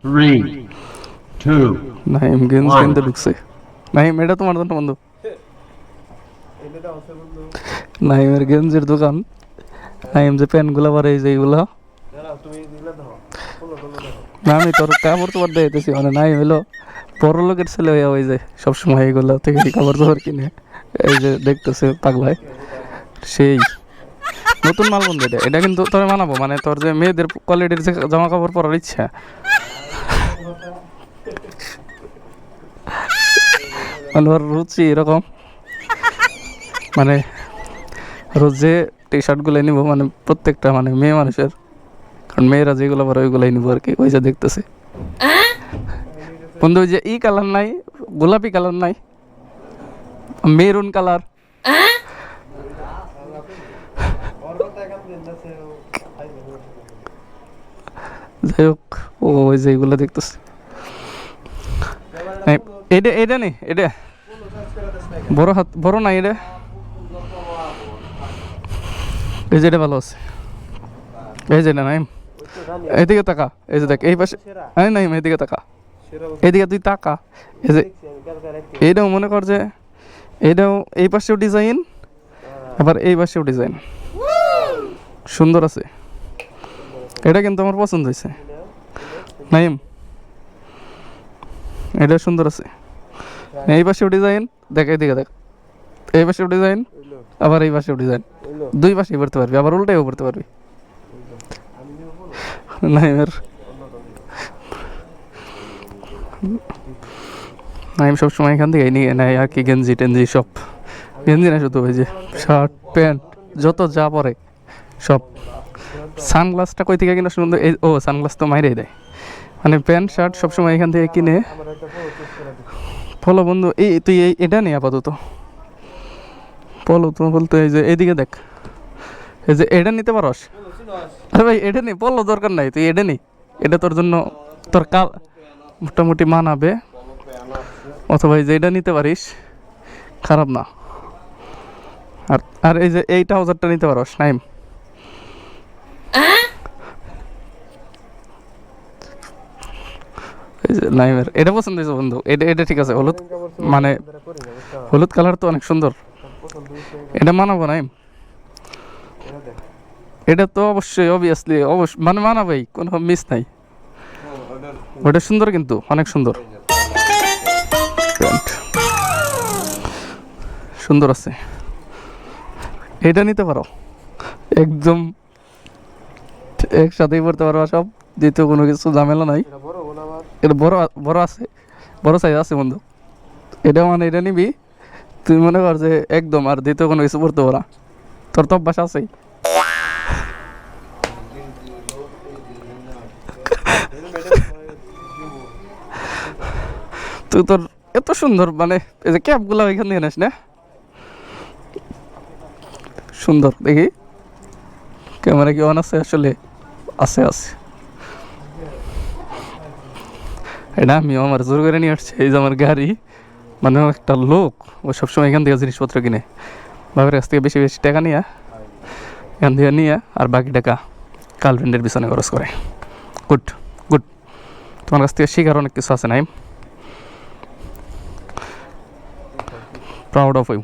3, 2, নাইম গেঞ্জি কিনতে ঢুকছে। নাইম এটা তোমার জন্য বন্ধু। নাইমের গেঞ্জির দোকান। নাইম যে প্যান্টগুলো পারে এই যে এইগুলা, না আমি তোর কাপড় চোপড় দিতেছি মানে নাইম হলো বড় লোকের ছেলে হইয়া ওই যে সবসময় এইগুলো থেকে কাপড় চোপড় কিনে এই যে দেখতেছে পাগলায় সেই নতুন মাল বন্ধু। এটা এটা কিন্তু তোর মানাবো, মানে তোর যে মেয়েদের কোয়ালিটির যে জামা কাপড় পরার ইচ্ছা, মানে ওর রুচি এরকম, মানে রোজ যে টি শার্টগুলো নিব মানে প্রত্যেকটা মানে মেয়ে মানুষের, কারণ মেয়েরা যেগুলো পরে ওইগুলাই নিবো আর কি। ওই যে দেখতেছে বন্ধু, ওই যে ই কালার নাই, গোলাপি কালার নাই, মেরুন কালার, যাই হোক ও ওই যে এগুলো দেখতেছে। এটা এটা নেই, এটা বড় হাত বড় নাই, এটা এই যে এটা ভালো আছে, এই যে না নাইম এইদিকে তাকা, এই যে দেখ এই পাশে, এই নাইম এইদিকে তাকা, এইদিকে তুই তাকা, এই যে এইটাও মনে কর যে এইটাও এই পাশেও ডিজাইন, আবার এই পাশেও ডিজাইন সুন্দর আছে। এটা কিন্তু আমার পছন্দ হয়েছে নাইম, এটা সুন্দর আছে। এই পাশেও ডিজাইন, দেখ এইদিকে দেখ, এই পাশেও ডিজাইন, আবার এই পাশেও ডিজাইন, দুই পাশেই পড়তে পারবি, আবার উল্টাইও পড়তে পারবি। নাইমের নাইম সবসময় এখান থেকে নিয়ে নেয় আর কি, গেঞ্জি টেঞ্জি সব, গেঞ্জি না শুধু ওই যে শার্ট প্যান্ট যত যা পরে সব। সানগ্লাসটা কই থেকে কিনা সুন্দর, এই ও সানগ্লাস তো মাইরেই দেয়, মানে প্যান্ট শার্ট সবসময় এখান থেকে কিনে। ফলো বন্ধু, এই তুই এই এটা নেই আপাতত পলো, তো বলতে এই যে এইদিকে দেখ, এই যে এটা নিতে পারস। আরে ভাই এটা নেই, পলো দরকার নাই, তুই এটা নি, এটা তোর জন্য তোর কাল মোটামুটি মানাবে। অথবা এই যে এটা নিতে পারিস, খারাপ না। আর আর এই যে এই ট্রাউজারটা নিতে পারস নাইম, এই যে নাইমের এটা পছন্দ হয়েছে বন্ধু, এটা এটা ঠিক আছে। হলুদ মানে হলুদ কালার তো অনেক সুন্দর, এটা মানাবো নাইম, এটা তো অবশ্যই অবভিয়াসলি অবশ্য মানে মানাবেই, কোনো মিস নাই। ওটা সুন্দর কিন্তু অনেক সুন্দর, প্যান্ট সুন্দর আছে, এটা নিতে পারো একদম একসাথেই পড়তে পারো সব, দ্বিতীয় কোনো কিছু ঝামেলা নাই। এটা বড় বড় আছে, বড় সাইজ আছে বন্ধু, এটা মানে এটা নিবি তুই মনে কর যে একদম, আর দ্বিতীয় কোনো কিছু পড়তে পারা, তোর তো অভ্যাস আছেই। তুই তোর এত সুন্দর মানে এই যে ক্যাপগুলো ওইখান থেকে নিস না, সুন্দর দেখি। ক্যামেরা কি অন আছে আসলে? আছে আছে। এটা আমি আমার জোর করে নিয়ে আসছি, এই যে আমার গাড়ি, মানে একটা লোক ও সবসময় এখান থেকে জিনিসপত্র কিনে, বাবার কাছ থেকে বেশি বেশি টাকা নিয়ে এখান থেকে নিয়ে আর বাকি টাকা গার্লফ্রেন্ডের পিছনে খরচ করে। গুড গুড, তোমার কাছ থেকে শেখার অনেক কিছু আছে নাইম, প্রাউড অফ ইউ।